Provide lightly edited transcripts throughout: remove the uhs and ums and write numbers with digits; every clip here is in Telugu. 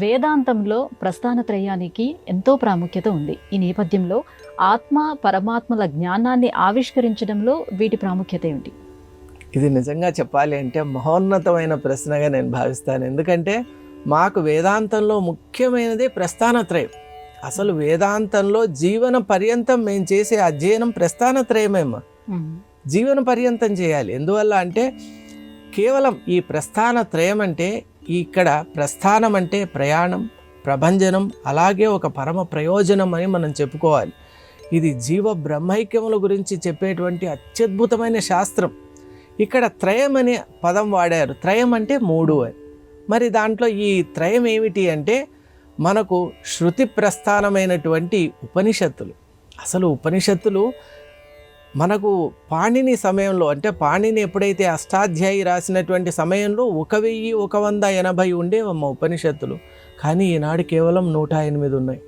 వేదాంతంలో ప్రస్థానత్రయానికి ఎంతో ప్రాముఖ్యత ఉంది. ఈ నేపథ్యంలో ఆత్మ పరమాత్మల జ్ఞానాన్ని ఆవిష్కరించడంలో వీటి ప్రాముఖ్యత ఏమిటి? ఇది నిజంగా చెప్పాలి అంటే మహోన్నతమైన ప్రశ్నగా నేను భావిస్తాను. ఎందుకంటే మాకు వేదాంతంలో ముఖ్యమైనదే ప్రస్థానత్రయం. అసలు వేదాంతంలో జీవన పర్యంతం మేము చేసే అధ్యయనం ప్రస్థానత్రయమేమ్మా. జీవన పర్యంతం చేయాలి. ఎందువల్ల అంటే కేవలం ఈ ప్రస్థానత్రయం అంటే ఇక్కడ ప్రస్థానం అంటే ప్రయాణం, ప్రభంజనం, అలాగే ఒక పరమ ప్రయోజనం అని మనం చెప్పుకోవాలి. ఇది జీవ బ్రహ్మైక్యముల గురించి చెప్పేటువంటి అత్యద్భుతమైన శాస్త్రం. ఇక్కడ త్రయం అనే పదం వాడారు. త్రయం అంటే మూడు అని. మరి దాంట్లో ఈ త్రయం ఏమిటి అంటే మనకు శృతి ప్రస్థానమైనటువంటి ఉపనిషత్తులు. అసలు ఉపనిషత్తులు మనకు పాణిని సమయంలో, అంటే పాణిని ఎప్పుడైతే అష్టాధ్యాయి రాసినటువంటి సమయంలో 1180 ఉండేవమ్మ ఉపనిషత్తులు. కానీ ఈనాడు కేవలం 108 ఉన్నాయి.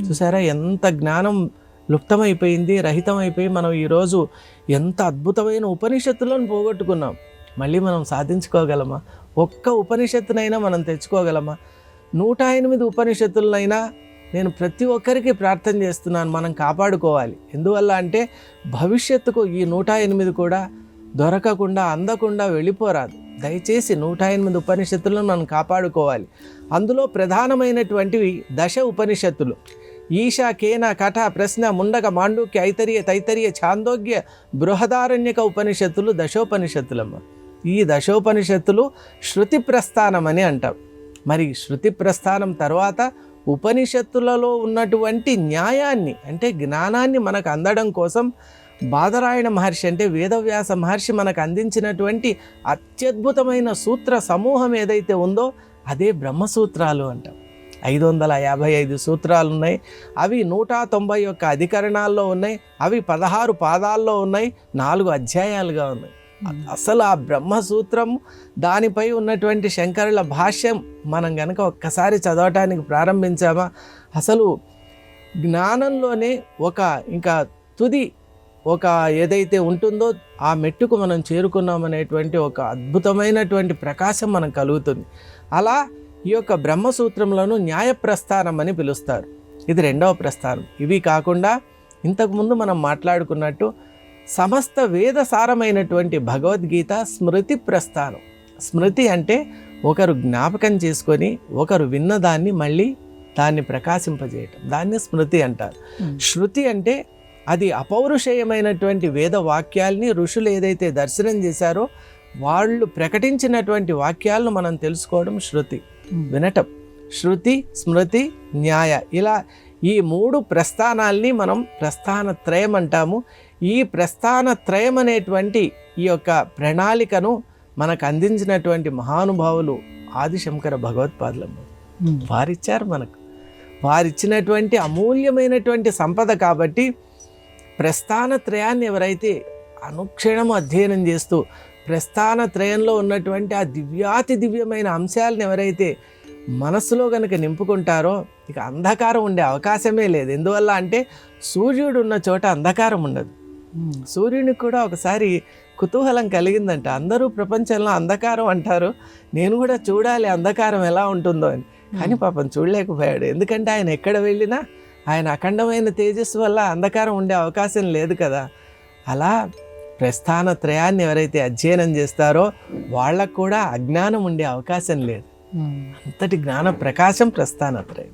చూసారా ఎంత జ్ఞానం లుప్తమైపోయింది, రహితమైపోయి మనం ఈరోజు ఎంత అద్భుతమైన ఉపనిషత్తులను పోగొట్టుకున్నాం. మళ్ళీ మనం సాధించుకోగలమా? ఒక్క ఉపనిషత్తునైనా మనం తెచ్చుకోగలమా? 108 ఉపనిషత్తులనైనా నేను ప్రతి ఒక్కరికి ప్రార్థన చేస్తున్నాను, మనం కాపాడుకోవాలి. ఎందువల్ల అంటే భవిష్యత్తుకు ఈ 108 కూడా దొరకకుండా అందకుండా వెళ్ళిపోరాదు. దయచేసి 108 ఉపనిషత్తులను మనం కాపాడుకోవాలి. అందులో ప్రధానమైనటువంటివి 10 ఉపనిషత్తులు. ఈశా, కేన, కఠ, ప్రశ్న, ముండక, మాండూక్య, ఐతర్య, తైతర్య, ఛాందోగ్య, బృహదారణ్యక ఉపనిషత్తులు దశోపనిషత్తులమ్మ. ఈ దశోపనిషత్తులు శృతి ప్రస్థానం అని అంటాం. మరి శృతి ప్రస్థానం తర్వాత ఉపనిషత్తులలో ఉన్నటువంటి న్యాయాన్ని, అంటే జ్ఞానాన్ని మనకు అందడం కోసం బాదరాయణ మహర్షి, అంటే వేదవ్యాస మహర్షి మనకు అందించినటువంటి అత్యద్భుతమైన సూత్ర సమూహం ఏదైతే ఉందో అదే బ్రహ్మసూత్రాలు అంటాం. 555 సూత్రాలు ఉన్నాయి. అవి 191 అధికరణాల్లో ఉన్నాయి. అవి 16 పాదాల్లో ఉన్నాయి. 4 అధ్యాయాలుగా ఉన్నాయి. అసలు ఆ బ్రహ్మసూత్రం, దానిపై ఉన్నటువంటి శంకరుల భాష్యం మనం కనుక ఒక్కసారి చదవటానికి ప్రారంభించామా, అసలు జ్ఞానంలోనే ఇంకా తుది ఏదైతే ఉంటుందో ఆ మెట్టుకు మనం చేరుకున్నామనేటువంటి ఒక అద్భుతమైనటువంటి ప్రకాశం మనకు కలుగుతుంది. అలా ఈ యొక్క బ్రహ్మసూత్రములను న్యాయప్రస్థానం అని పిలుస్తారు. ఇది 2వ ప్రస్థానం. ఇవి కాకుండా ఇంతకుముందు మనం మాట్లాడుకున్నట్టు సమస్త వేదసారమైనటువంటి భగవద్గీత స్మృతి ప్రస్థానం. స్మృతి అంటే ఒకరు జ్ఞాపకం చేసుకొని ఒకరు విన్నదాన్ని మళ్ళీ దాన్ని ప్రకాశింపజేయటం, దాన్ని స్మృతి అంటారు. శృతి అంటే అది అపౌరుషేయమైనటువంటి వేద వాక్యాల్ని ఋషులు ఏదైతే దర్శనం చేశారో వాళ్ళు ప్రకటించినటువంటి వాక్యాలను మనం తెలుసుకోవడం శృతి, వినటం. శృతి, స్మృతి, న్యాయ, ఇలా ఈ 3 ప్రస్థానాల్ని మనం ప్రస్థానత్రయం అంటాము. ఈ ప్రస్థానత్రయం అనేటువంటి ఈ యొక్క ప్రణాళికను మనకు అందించినటువంటి మహానుభావులు ఆదిశంకర భగవత్పాదులమ్మ. వారిచ్చారు మనకు. వారిచ్చినటువంటి అమూల్యమైనటువంటి సంపద. కాబట్టి ప్రస్థానత్రయాన్ని ఎవరైతే అనుక్షణము అధ్యయనం చేస్తూ ప్రస్థానత్రయంలో ఉన్నటువంటి ఆ దివ్యాతి దివ్యమైన అంశాలను ఎవరైతే మనసులో కనుక నింపుకుంటారో ఇక అంధకారం ఉండే అవకాశమే లేదు. ఎందువల్ల అంటే సూర్యుడు ఉన్న చోట అంధకారం ఉండదు. సూర్యునికి కూడా ఒకసారి కుతూహలం కలిగిందంట. అందరూ ప్రపంచంలో అంధకారం అంటారు, నేను కూడా చూడాలి అంధకారం ఎలా ఉంటుందో అని. కానీ పాపం చూడలేకపోయాడు. ఎందుకంటే ఆయన ఎక్కడ వెళ్ళినా ఆయన అఖండమైన తేజస్సు వల్ల అంధకారం ఉండే అవకాశం లేదు కదా. అలా ప్రస్థానత్రయాన్ని ఎవరైతే అధ్యయనం చేస్తారో వాళ్ళకు కూడా అజ్ఞానం ఉండే అవకాశం లేదు. అంతటి జ్ఞాన ప్రకాశం ప్రస్థానత్రయం.